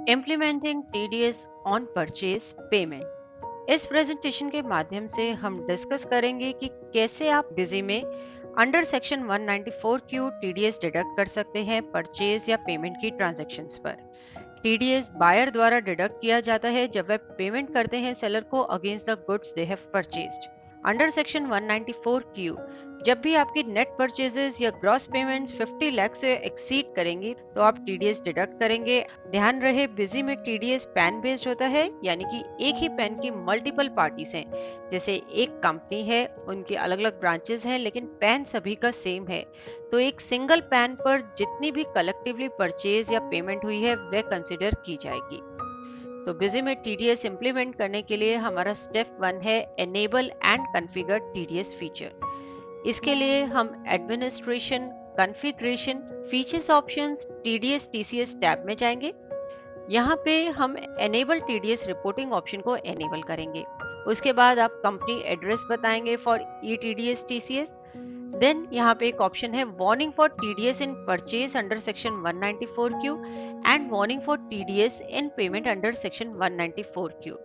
Implementing TDS on purchase payment. इस presentation के माध्यम से हम डिस्कस करेंगे कि कैसे आप बिजी में under section 194 Q TDS deduct कर सकते हैं परचेज या पेमेंट की ट्रांजैक्शंस पर। टीडीएस बायर द्वारा डिडक्ट किया जाता है जब वह पेमेंट करते हैं सेलर को against the goods they have purchased. Under section 194 Q जब भी आपकी नेट परचेजेस या ग्रॉस पेमेंट्स 50 लाख से एक्सीड करेंगी तो आप टीडीएस डिडक्ट करेंगे। ध्यान रहे बिजी में टीडीएस पैन बेस्ड होता है, यानी कि एक ही पैन की मल्टीपल पार्टीज हैं। जैसे एक कंपनी है, उनके अलग अलग ब्रांचेस हैं, लेकिन पैन सभी का सेम है। तो एक सिंगल पैन पर जितनी भी कलेक्टिवली परचेज या पेमेंट हुई है वह कंसिडर की जाएगी। तो बिजी में टीडीएस इंप्लीमेंट करने के लिए हमारा स्टेप 1 है enable and configure TDS feature. इसके लिए हम administration, configuration, features options, TDS TCS tab में जाएंगे। यहाँ पे हम एनेबल टीडीएस रिपोर्टिंग ऑप्शन को एनेबल करेंगे। उसके बाद आप कंपनी एड्रेस बताएंगे for E TDS TCS. Then यहाँ पे एक ऑप्शन है warning for TDS in purchase under section 194 Q and warning for TDS in payment under section 194 Q.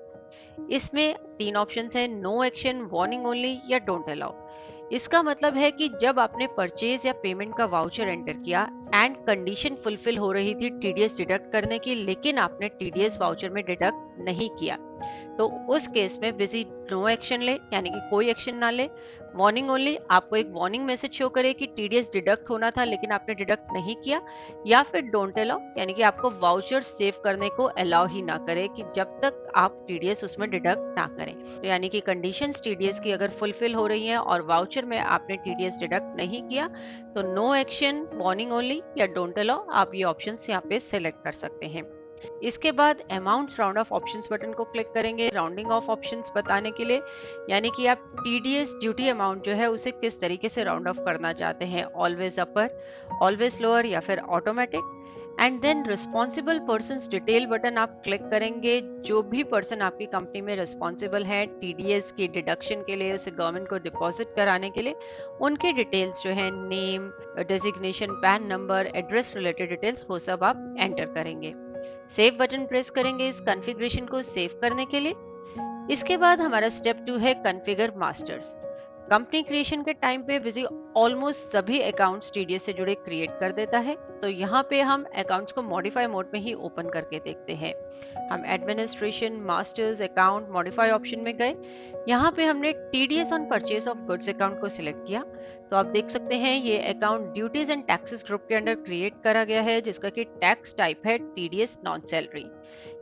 इसमें तीन ऑप्शंस हैं, नो एक्शन, वार्निंग ओनली या डोंट अलाउ। इसका मतलब है कि जब आपने परचेज या पेमेंट का वाउचर एंटर किया एंड कंडीशन फुलफिल हो रही थी टीडीएस डिडक्ट करने की, लेकिन आपने टीडीएस वाउचर में डिडक्ट नहीं किया, तो उस केस में बिजी नो एक्शन ले, यानी कि कोई एक्शन ना ले। वार्निंग ओनली, आपको एक वार्निंग मैसेज शो करे कि टीडीएस डिडक्ट होना था लेकिन आपने डिडक्ट नहीं किया। या फिर डोंट अलाउ, यानी कि आपको वाउचर सेव करने को अलाउ ही ना करे कि जब तक आप टीडीएस उसमें डिडक्ट ना करें। तो यानी कि कंडीशंस टीडीएस की अगर फुलफिल हो रही हैं और वाउचर में आपने टीडीएस डिडक्ट नहीं किया तो नो एक्शन, वार्निंग ओनली या डोंट अलाउ, आप ये ऑप्शंस यहाँ पे सिलेक्ट कर सकते हैं। इसके बाद amounts round of options button को क्लिक करेंगे राउंडिंग ऑफ ऑप्शंस बताने के लिए, यानी कि आप टीडीएस ड्यूटी अमाउंट जो है उसे किस तरीके से राउंड ऑफ करना चाहते हैं, ऑलवेज अपर, ऑलवेज लोअर या फिर automatic. And then responsible person detail button आप क्लिक करेंगे। जो भी पर्सन आपकी कंपनी में रिस्पॉन्सिबल है टीडीएस की डिडक्शन के लिए, उसे गवर्नमेंट को डिपॉजिट कराने के लिए, उनके डिटेल्स जो है, name, designation, pan number, address related details, वो सब आप एंटर करेंगे। सेव बटन प्रेस करेंगे इस कॉन्फ़िगरेशन को सेव करने के लिए। इसके बाद हमारा स्टेप 2 है कॉन्फ़िगर मास्टर्स। कंपनी क्रिएशन के टाइम पे बिजी ऑलमोस्ट सभी अकाउंट्स टीडीएस से जुड़े क्रिएट कर देता है, तो यहाँ पे हम अकाउंट्स को मॉडिफाई मोड में ही ओपन करके देखते हैं। हम administration, masters, account modify option में गए। यहाँ पे हमने TDS on purchase of goods account को सिलेक्ट किया। तो आप देख सकते हैं ये account duties and taxes group के अंडर क्रिएट करा गया है, जिसका कि टैक्स टाइप है टीडीएस नॉन सैलरी।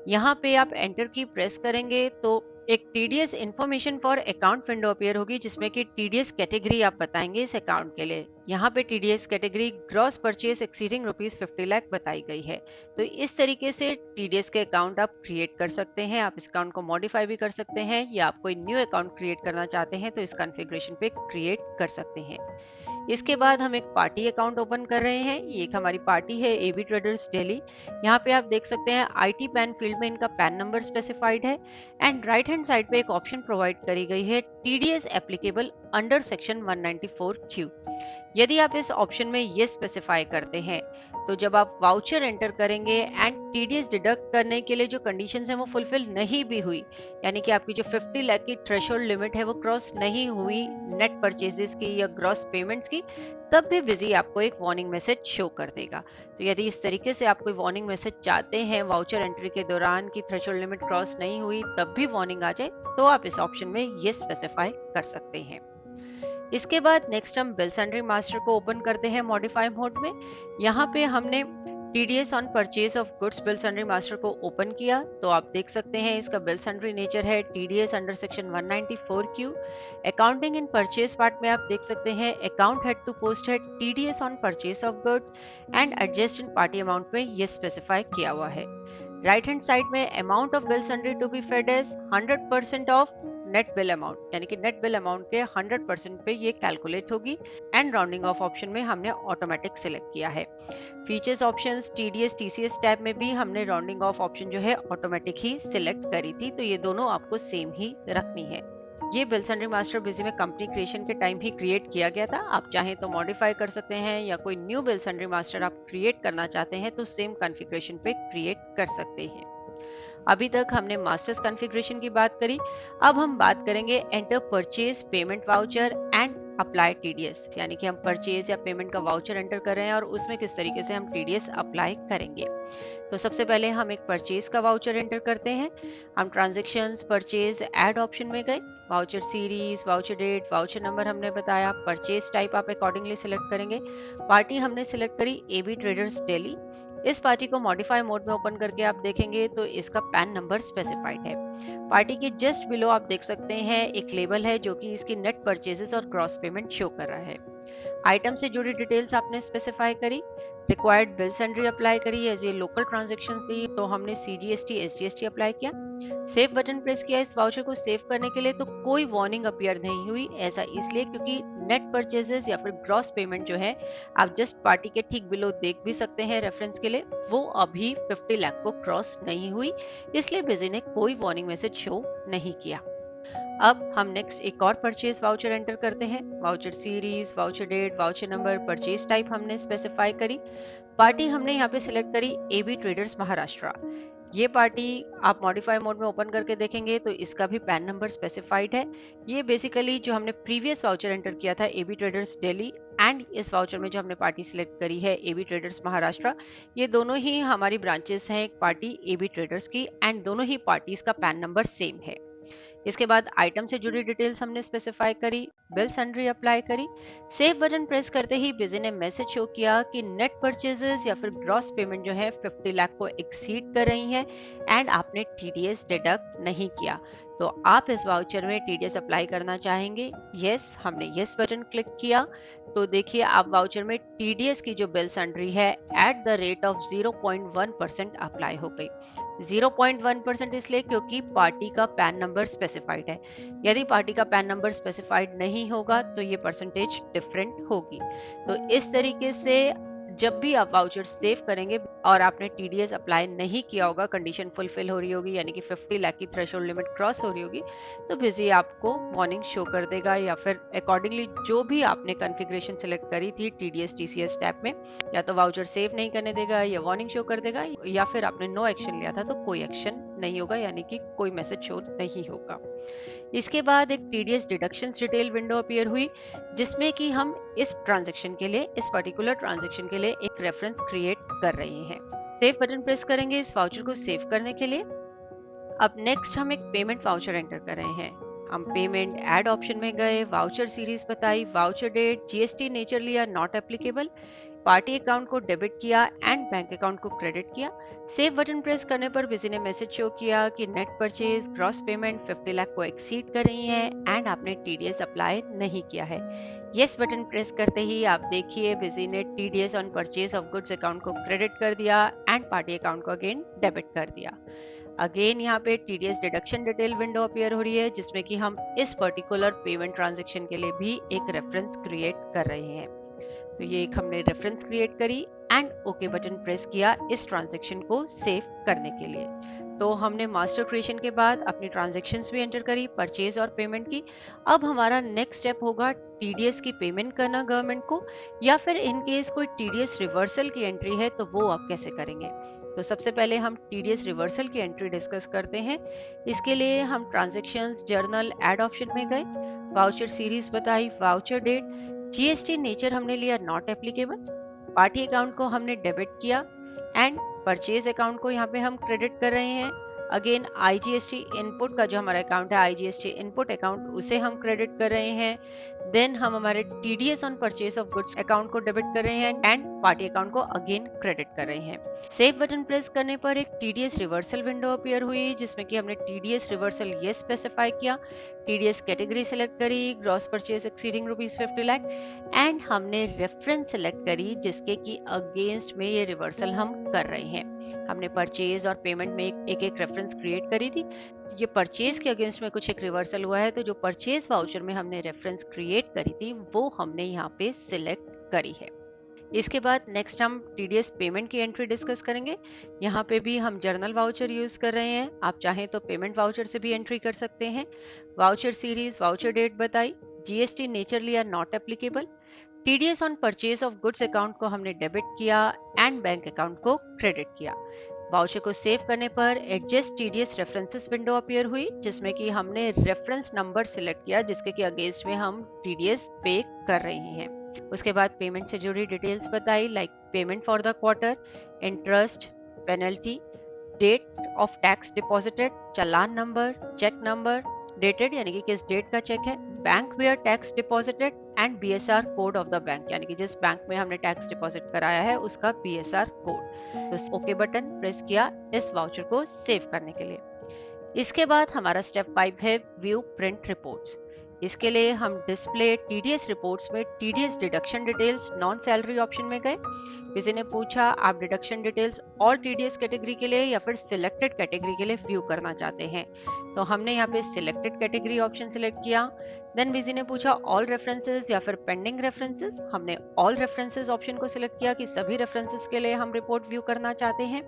यहाँ पे आप एंटर की प्रेस करेंगे तो एक TDS information for account window appear होगी, जिसमें कि टीडीएस कैटेगरी आप बताएंगे इस अकाउंट के लिए। यहाँ पे TDS category gross purchase exceeding ₹50 lakh बताई गई है। तो इस तरीके से टीडीएस के अकाउंट आप क्रिएट कर सकते हैं। आप इस अकाउंट को मॉडिफाई भी कर सकते हैं, या आप कोई न्यू अकाउंट क्रिएट करना चाहते हैं तो इस कॉन्फ़िगरेशन पे क्रिएट कर सकते हैं। इसके बाद हम एक पार्टी अकाउंट ओपन कर रहे हैं। ये एक हमारी पार्टी है एबी ट्रेडर्स दिल्ली। यहाँ पे आप देख सकते हैं आईटी पैन फील्ड में इनका पैन नंबर स्पेसिफाइड है एंड राइट हैंड साइड पे एक ऑप्शन प्रोवाइड करी गई है TDS applicable under section 194 Q. यदि आप इस ऑप्शन में ये स्पेसिफाई करते हैं तो जब आप वाउचर एंटर करेंगे एंड टीडीएस डिडक्ट करने के लिए जो कंडीशंस हैं वो फुलफिल नहीं भी हुई, यानी कि आपकी जो 50 लाख की थ्रेशोल्ड लिमिट है वो क्रॉस नहीं हुई नेट परचेजेस की या ग्रॉस पेमेंट्स की, तब भी बिजी आपको एक वार्निंग मैसेज शो कर देगा। तो यदि इस तरीके से आप कोई वार्निंग मैसेज चाहते हैं वाउचर एंट्री के दौरान कि थ्रेशोल्ड लिमिट क्रॉस नहीं हुई तब भी वार्निंग आ जाए, तो आप इस ऑप्शन में ये स्पेसिफाई कर सकते हैं। इसके बाद नेक्स्ट हम बिल सन्ड्री मास्टर को ओपन करते हैं मॉडिफाई मोड में। यहाँ पे हमने TDS on purchase of goods bill sundry master को ओपन किया, तो आप देख सकते हैं इसका बिल सन्ड्री नेचर है TDS under section 194 Q. Accounting in purchase part में आप देख सकते हैं अकाउंट हेड टू पोस्ट है TDS on purchase of goods and adjust in party amount में ये स्पेसिफाई किया हुआ है। राइट हैंड साइड में amount of bill sundry to be fed as 100% of net bill amount, यानी कि नेट बिल अमाउंट के 100% पे ये कैलकुलेट होगी। एंड राउंडिंग ऑफ ऑप्शन में हमने ऑटोमेटिक सिलेक्ट किया है। Features options TDS TCS tab में भी हमने राउंडिंग ऑफ ऑप्शन जो है ऑटोमेटिक ही सिलेक्ट करी थी, तो ये दोनों आपको सेम ही रखनी है। ये बिल सन्ड्री मास्टर बिजी में कंपनी क्रिएशन के टाइम ही क्रिएट किया गया था। आप चाहें तो मॉडिफाई कर सकते हैं या कोई न्यू बिल सन्ड्री मास्टर आप क्रिएट करना चाहते हैं तो सेम कॉन्फ़िगरेशन पे क्रिएट कर सकते हैं। अभी तक हमने मास्टर्स कॉन्फ़िगरेशन की बात करी। अब हम बात करेंगे enter purchase payment voucher and apply TDS, यानी कि हम परचेज या पेमेंट का वाउचर एंटर कर रहे हैं और उसमें किस तरीके से हम टीडीएस अप्लाई करेंगे। तो सबसे पहले हम एक परचेज का वाउचर एंटर करते हैं। हम ट्रांजैक्शंस परचेज ऐड ऑप्शन में गए, voucher series, voucher date, voucher number हमने बताया, परचेज टाइप आप अकॉर्डिंगली सिलेक्ट करेंगे। पार्टी हमने सिलेक्ट करी एबी ट्रेडर्स दिल्ली। इस पार्टी को मॉडिफाई मोड में ओपन करके आप देखेंगे तो इसका पैन नंबर स्पेसिफाइड है। पार्टी के जस्ट बिलो आप देख सकते हैं एक लेबल है जो कि इसकी नेट परचेजेस और ग्रॉस पेमेंट शो कर रहा है। आइटम से जुड़ी डिटेल्स आपने स्पेसिफाई करी, रिक्वायर्ड बिल सन्ड्री अप्लाई करी, एज ये लोकल ट्रांजेक्शन्स दी तो हमने सीजीएसटी एसजीएसटी अप्लाई किया। सेव बटन प्रेस किया इस वाउचर को सेव करने के लिए, तो कोई वार्निंग अपीयर नहीं हुई। ऐसा इसलिए क्योंकि नेट परचेजेस या फिर ग्रॉस पेमेंट जो है, आप जस्ट पार्टी के ठीक बिलो देख भी सकते हैं रेफरेंस के लिए, वो अभी 50 लाख को क्रॉस नहीं हुई, इसलिए बिजी ने कोई वार्निंग मैसेज शो नहीं किया। अब हम नेक्स्ट एक और परचेज वाउचर एंटर करते हैं। Voucher series, voucher date, voucher number, purchase type हमने स्पेसिफाई करी। पार्टी हमने यहाँ पे सिलेक्ट करी एबी ट्रेडर्स महाराष्ट्र। ये पार्टी आप मॉडिफाई मोड में ओपन करके देखेंगे तो इसका भी पैन नंबर स्पेसिफाइड है। ये बेसिकली जो हमने प्रीवियस वाउचर एंटर किया था एबी ट्रेडर्स दिल्ली, एंड इस वाउचर में जो हमने पार्टी सिलेक्ट करी है एबी ट्रेडर्स महाराष्ट्र, ये दोनों ही हमारी ब्रांचेस हैं एक पार्टी एबी ट्रेडर्स की, एंड दोनों ही पार्टीज का पैन नंबर सेम है। इसके बाद आइटम से जुड़ी डिटेल्स हमने स्पेसिफाई करी, बिल सन्ड्री अप्लाई करी। सेव बटन प्रेस करते ही बिजी ने मैसेज शो किया कि नेट परचेजेस या फिर ग्रॉस पेमेंट जो है 50 लाख को एक्सीड कर रही है एंड आपने टीडीएस डिडक्ट नहीं किया। तो आप इस वाउचर में टीडीएस अप्लाई करना चाहेंगे? यस, हमने यस बटन क्लिक किया तो देखिए आप वाउचर में टीडीएस की जो बिल सन्ड्री है at the rate of 0.1% apply हो गई। 0.1% इसलिए क्योंकि पार्टी का पैन नंबर स्पेसिफाइड है। यदि पार्टी का पैन नंबर स्पेसिफाइड नहीं होगा तो ये परसेंटेज डिफरेंट होगी। तो इस तरीके से जब भी आप वाउचर सेव करेंगे और आपने टीडीएस अप्लाई नहीं किया होगा, कंडीशन फुलफिल हो रही होगी यानी कि 50 लाख की थ्रेशोल्ड लिमिट क्रॉस हो रही होगी, तो बिजी आपको वार्निंग शो कर देगा, या फिर अकॉर्डिंगली जो भी आपने कॉन्फ़िगरेशन सेलेक्ट करी थी टीडीएस टीसीएस टैब में, या तो वाउचर सेव नहीं करने देगा या वार्निंग शो कर देगा, या फिर आपने नो एक्शन लिया था तो कोई एक्शन नहीं होगा, यानी कि कोई मैसेज शो नहीं होगा। इसके बाद एक TDS deductions detail window appear हुई, जिसमें कि हम इस ट्रांजैक्शन के लिए, इस पर्टिकुलर ट्रांजैक्शन के लिए एक रेफरेंस क्रिएट कर रहे हैं। सेव बटन प्रेस करेंगे इस वाउचर को सेव करने के लिए। अब नेक्स्ट हम एक पेमेंट वाउचर एंटर कर रहे हैं। हम पेमेंट ऐड ऑप्शन में गए, वाउचर सीरीज बताई, वाउचर डेट, जीएसटी नेचर लिया नॉट एप्लीकेबल, पार्टी अकाउंट को डेबिट किया एंड बैंक अकाउंट को क्रेडिट किया। सेव बटन प्रेस करने पर बिजी ने मैसेज शो किया कि net purchase gross payment 50 lakh को एक्सीड कर रही है एंड आपने टीडीएस अप्लाई नहीं किया है। यस बटन प्रेस करते ही आप देखिए बिजी ने TDS on purchase of goods account को क्रेडिट कर दिया एंड पार्टी अकाउंट को अगेन डेबिट कर दिया। अगेन यहाँ पे TDS deduction detail window appear हो रही है, जिसमें कि हम इस पर्टिकुलर पेमेंट ट्रांजैक्शन के लिए भी एक रेफरेंस क्रिएट कर रहे हैं। तो ये एक हमने रेफरेंस क्रिएट करी एंड ओके बटन प्रेस किया इस ट्रांजैक्शन को सेव करने के लिए। तो हमने मास्टर क्रिएशन के बाद अपनी ट्रांजैक्शंस भी एंटर करी, परचेज और पेमेंट की। अब हमारा नेक्स्ट स्टेप होगा टीडीएस की पेमेंट करना गवर्नमेंट को, या फिर इन केस कोई टीडीएस रिवर्सल की एंट्री है तो वो आप कैसे करेंगे। तो सबसे पहले हम टीडीएस रिवर्सल की एंट्री डिस्कस करते हैं। इसके लिए हम ट्रांजैक्शंस जर्नल ऐड ऑप्शन में गए, वाउचर सीरीज बताई, वाउचर डेट, जीएसटी नेचर हमने लिया नॉट एप्लीकेबल, पार्टी अकाउंट को हमने डेबिट किया एंड परचेज अकाउंट को यहाँ पे हम क्रेडिट कर रहे हैं। अगेन आईजीएसटी इनपुट का जो हमारा अकाउंट है आईजीएसटी इनपुट अकाउंट, उसे हम क्रेडिट कर रहे हैं। देन हम हमारे TDS on purchase of goods account को डेबिट कर रहे हैं एंड पार्टी अकाउंट को अगेन क्रेडिट कर रहे हैं। सेव बटन प्रेस करने पर एक टीडीएस रिवर्सल विंडो अपीयर हुई, जिसमें कि हमने टीडीएस रिवर्सल ये स्पेसिफाई किया, टीडीएस कैटेगरी सेलेक्ट करी, gross purchase exceeding ₹50 lakh, and हमने रेफरेंस सेलेक्ट करी जिसके की अगेंस्ट में ये रिवर्सल हम कर रहे हैं। हमने परचेज और पेमेंट में एक एक रेफरेंस क्रिएट करी थी। ये परचेज के अगेंस्ट में कुछ एक रिवर्सल हुआ है, तो जो परचेज वाउचर में हमने रेफरेंस क्रिएट करी थी वो हमने यहाँ पे सिलेक्ट करी है। इसके बाद नेक्स्ट हम टीडीएस पेमेंट की एंट्री डिस्कस करेंगे। यहाँ पे भी हम जर्नल वाउचर यूज कर रहे हैं, आप चाहें तो पेमेंट वाउचर से भी एंट्री कर सकते हैं। वाउचर सीरीज, वाउचर डेट बताई, GST naturally are not applicable, TDS on purchase of goods account को हमने डेबिट किया एंड बैंक अकाउंट को क्रेडिट किया। वाउचर को सेव करने पर adjust TDS references window appear हुई, जिसमें कि हमने रेफरेंस नंबर सिलेक्ट किया जिसके कि अगेंस्ट में हम टीडीएस पे कर रहे हैं। उसके बाद पेमेंट से जुड़ी डिटेल्स बताई, like payment for the quarter, interest, penalty, date of tax deposited, challan number, cheque number, dated यानी कि किस डेट का चेक है, bank where tax deposited and BSR code of the bank यानी कि जिस बैंक में हमने टैक्स डिपॉजिट कराया है उसका बीएसआर कोड। तो ओके बटन प्रेस किया इस वाउचर को सेव करने के लिए। इसके बाद हमारा स्टेप 5 है व्यू प्रिंट रिपोर्ट्स। इसके लिए हम डिस्प्ले टीडीएस रिपोर्ट्स में TDS deduction details non salary option में गए। किसी ने पूछा आप deduction details all TDS category के लिए या फिर सिलेक्टेड कैटेगरी के लिए व्यू करना चाहते हैं, तो हमने यहाँ पे सिलेक्टेड कैटेगरी ऑप्शन सिलेक्ट किया। देन किसी ने पूछा ऑल रेफरेंसेस या फिर पेंडिंग रेफरेंसेस, हमने ऑल रेफरेंसेस ऑप्शन को सिलेक्ट किया कि सभी रेफरेंसेस के लिए हम रिपोर्ट व्यू करना चाहते हैं।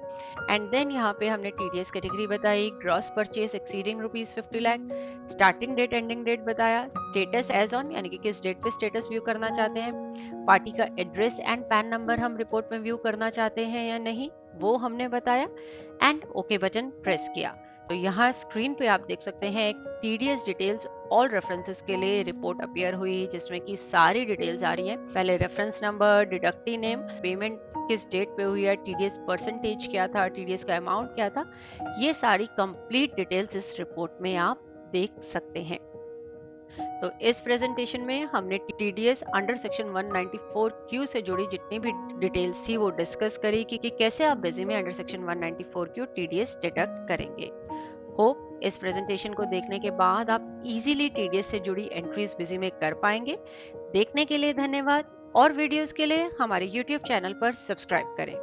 एंड देन यहाँ पे हमने टीडीएस कैटेगरी बताई, gross purchase exceeding ₹50 lakh, starting date ending date बताया, स्टेटस एज ऑन यानी कि किस डेट पे स्टेटस व्यू करना चाहते हैं, पार्टी का एड्रेस एंड पैन नंबर हम रिपोर्ट में व्यू करना चाहते हैं या नहीं वो हमने बताया एंड ओके बटन प्रेस किया। तो यहाँ स्क्रीन पे आप देख सकते हैं टीडीएस डिटेल्स ऑल रेफरेंसेस के लिए रिपोर्ट अपीयर हुई, जिसमें कि सारी डिटेल्स आ रही है। पहले reference number, deductee name, payment किस डेट पे हुई है, टीडीएस परसेंटेज क्या था, टीडीएस का अमाउंट क्या था, ये सारी कंप्लीट डिटेल्स इस रिपोर्ट में आप देख सकते हैं। तो इस प्रेजेंटेशन में हमने टीडीएस अंडर सेक्शन 194 से जुड़ी जितनी भी डिटेल्स थी वो डिस्कस करी कि कैसे आप बिजी में अंडर सेक्शन 194 टीडीएस डिडक्ट करेंगे। होप इस प्रेजेंटेशन को देखने के बाद आप इजीली टीडीएस से जुड़ी एंट्रीज बिजी में कर पाएंगे। देखने के लिए धन्यवाद और वीडियोस के लिए हमारे यूट्यूब चैनल पर सब्सक्राइब करें।